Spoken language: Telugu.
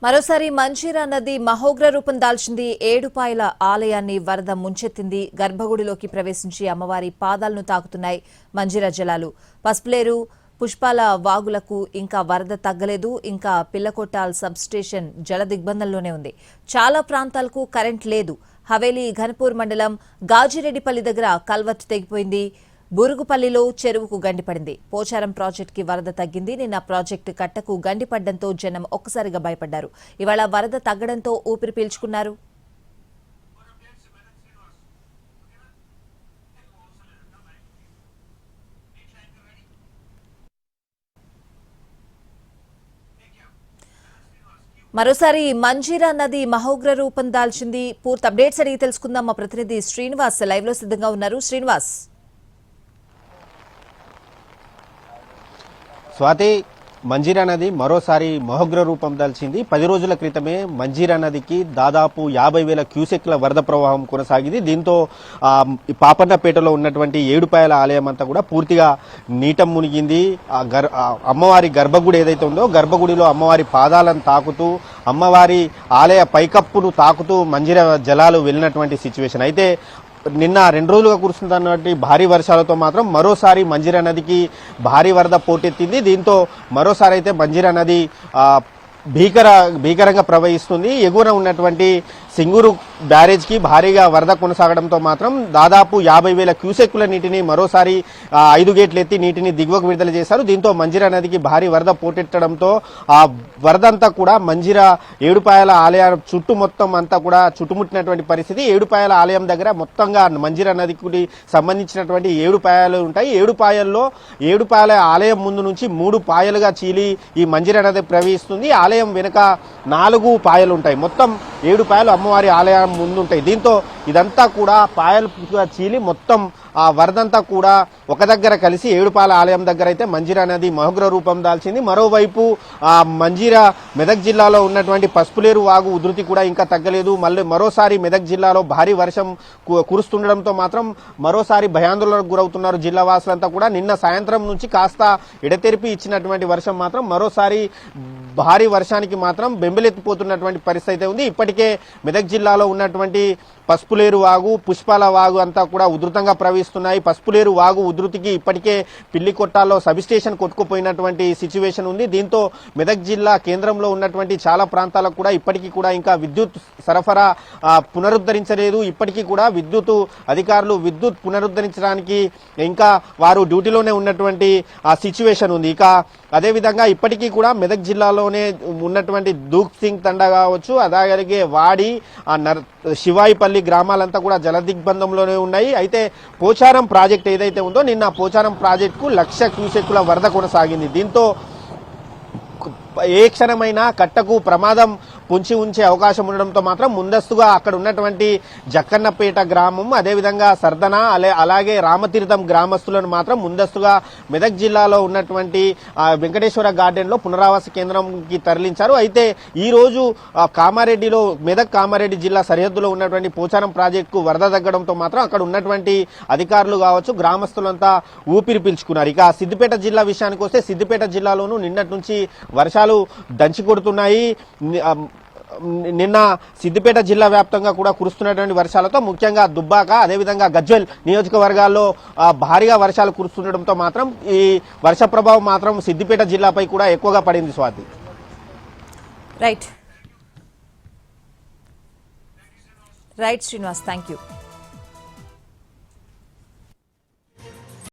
మరోసారి మంజీరా నది మహోగ్ర రూపం దాల్చింది. ఏడుపాయల ఆలయాన్ని వరద ముంచెత్తింది. గర్భగుడిలోకి ప్రవేశించి అమ్మవారి పాదాలను తాకుతున్నాయి మంజీరా జలాలు. పసుపులేరు పుష్పాల వాగులకు ఇంకా వరద తగ్గలేదు. ఇంకా పిల్లకొట్టాల్ సబ్స్టేషన్ జల దిగ్బంధంలోనే ఉంది. చాలా ప్రాంతాలకు కరెంట్ లేదు. హవేలీ ఘనపూర్ మండలం గాజిరెడ్డిపల్లి దగ్గర కల్వర్ట్ తెగిపోయింది. బురుగుపల్లిలో చెరువుకు గండిపడింది. పోచారం ప్రాజెక్టుకి వరద తగ్గింది. నిన్న ప్రాజెక్టు కట్టకు గండిపడ్డంతో జనం ఒక్కసారిగా భయపడ్డారు. ఇవాళ వరద తగ్గడంతో ఊపిరి పీల్చుకున్నారు. మరోసారి మంజీరా నది మహోగ్ర రూపం దాల్చింది. పూర్తి అప్డేట్స్ అడిగి తెలుసుకుందాం. మా ప్రతినిధి శ్రీనివాస్ లైవ్ లో సిద్ధంగా ఉన్నారు. శ్రీనివాస్, స్వాతి, మంజీరా నది మరోసారి మహోగ్ర రూపం దాల్చింది. 10 రోజుల క్రితమే మంజీరా నదికి దాదాపు 50,000 క్యూసెక్ల వరద ప్రవాహం కొనసాగింది. దీంతో పాపన్నపేటలో ఉన్నటువంటి ఏడుపాయల ఆలయం అంతా కూడా పూర్తిగా నీట మునిగింది. అమ్మవారి గర్భగుడి ఏదైతే ఉందో గర్భగుడిలో అమ్మవారి పాదాలను తాకుతూ అమ్మవారి ఆలయ పైకప్పును తాకుతూ మంజీరా జలాలు వెళ్ళినటువంటి సిచ్యువేషన్. అయితే నిన్న 2 రోజులుగా కురుస్తున్నటువంటి భారీ వర్షాలతో మాత్రం మరోసారి మంజీరా నదికి భారీ వరద పోటెత్తింది. దీంతో మరోసారి అయితే మంజీరా నది భీకరంగా ప్రవహిస్తుంది. ఎగువన ఉన్నటువంటి సింగూరు బ్యారేజ్ కి భారీగా వరద కొనసాగడంతో మాత్రం దాదాపు 50,000 క్యూసెక్కుల నీటిని మరోసారి 5 గేట్లు ఎత్తి నీటిని దిగువకు విడుదల చేశారు. దీంతో మంజీరా నదికి భారీ వరద పోటెట్టడంతో ఆ వరద అంతా కూడా మంజీరా ఏడుపాయల ఆలయం చుట్టూ మొత్తం అంతా కూడా చుట్టుముట్టినటువంటి పరిస్థితి. ఏడుపాయల ఆలయం దగ్గర మొత్తంగా మంజీరా నదికి సంబంధించినటువంటి 7 పాయలు ఉంటాయి. 7 పాయల్లో ఏడుపాయల ఆలయం ముందు నుంచి 3 పాయలుగా చీలి ఈ మంజీరా నది ప్రవహిస్తుంది. ఆలయం వెనుక 4 పాయలు ఉంటాయి. మొత్తం 7 పాయలు అమ్మవారి ఆలయం ముందుంటాయి. దీంతో ఇదంతా కూడా పాయలుగా చీలి మొత్తం ఆ వరదంతా కూడా ఒక దగ్గర కలిసి ఏడుపాయల ఆలయం దగ్గర అయితే మంజీరా నది మహోగ్ర రూపం దాల్చింది. మరోవైపు ఆ మంజీరా మెదక్ జిల్లాలో ఉన్నటువంటి పసుపులేరు వాగు ఉధృతి కూడా ఇంకా తగ్గలేదు. మరోసారి మెదక్ జిల్లాలో భారీ వర్షం కురుస్తుండడంతో మాత్రం మరోసారి భయాందోళనకు గురవుతున్నారు జిల్లా వాసులంతా కూడా. నిన్న సాయంత్రం నుంచి కాస్త ఎడతెరిపి ఇచ్చినటువంటి వర్షం మాత్రం మరోసారి భారీ వర్షానికి మాత్రం బెంబెలెత్తిపోతున్నటువంటి పరిస్థితి అయితే ఉంది. ఇప్పటికే మెదక్ జిల్లాలో ఉన్నటువంటి పసుపులేరు వాగు, పుష్పాల వాగు అంతా కూడా ఉధృతంగా ప్రవహిస్తున్నాయి. పసుపులేరు వాగు ఉధృతికి ఇప్పటికే పిల్లికొట్టాల్లో సబ్స్టేషన్ కొట్టుకుపోయినటువంటి సిచ్యువేషన్ ఉంది. దీంతో మెదక్ జిల్లా కేంద్రంలో ఉన్నటువంటి చాలా ప్రాంతాలకు కూడా ఇప్పటికీ కూడా ఇంకా విద్యుత్ సరఫరా పునరుద్ధరించలేదు. ఇప్పటికీ కూడా విద్యుత్ అధికారులు విద్యుత్ పునరుద్ధరించడానికి ఇంకా వారు డ్యూటీలోనే ఉన్నటువంటి ఆ సిచ్యువేషన్ ఉంది. ఇక అదేవిధంగా ఇప్పటికీ కూడా మెదక్ జిల్లాలోనే ఉన్నటువంటి దూక్ సింగ్ తండా కావచ్చు, అలాగే వాడి శివాయిపల్లి గ్రామాలంతా కూడా జల దిగ్బంధంలోనే ఉన్నాయి. అయితే పోచారం ప్రాజెక్ట్ ఏదైతే ఉందో నిన్న పోచారం ప్రాజెక్టుకు 1,00,000 క్యూసెక్కుల వరద కొనసాగింది. దీంతో ఏ క్షణమైనా కట్టకు ప్రమాదం పొంచి ఉంచే అవకాశం ఉండడంతో మాత్రం ముందస్తుగా అక్కడ ఉన్నటువంటి జక్కన్నపేట గ్రామం, అదేవిధంగా సర్దన, అలాగే రామతీర్థం గ్రామస్తులను మాత్రం ముందస్తుగా మెదక్ జిల్లాలో ఉన్నటువంటి వెంకటేశ్వర గార్డెన్ లో పునరావాస కేంద్రంకి తరలించారు. అయితే ఈ రోజు కామారెడ్డిలో మెదక్ కామారెడ్డి జిల్లా సరిహద్దులో ఉన్నటువంటి పోచారం ప్రాజెక్టుకు వరద తగ్గడంతో మాత్రం అక్కడ ఉన్నటువంటి అధికారులు కావచ్చు, గ్రామస్తులంతా ఊపిరి పీల్చుకున్నారు. ఇక సిద్దిపేట జిల్లా విషయానికి వస్తే సిద్దిపేట జిల్లాలోనూ నిన్నటి నుంచి వర్షాలు దంచి కొడుతున్నాయి. నిన్న సిద్దిపేట జిల్లా వ్యాప్తంగా కూడా కురుస్తున్నటువంటి వర్షాలతో ముఖ్యంగా దుబ్బాక, అదేవిధంగా గజ్వెల్ నియోజకవర్గాల్లో భారీగా వర్షాలు కురుస్తుండటంతో మాత్రం ఈ వర్ష ప్రభావం మాత్రం సిద్దిపేట జిల్లాపై కూడా ఎక్కువగా పడింది. Swathi, right Srinivas, thank you.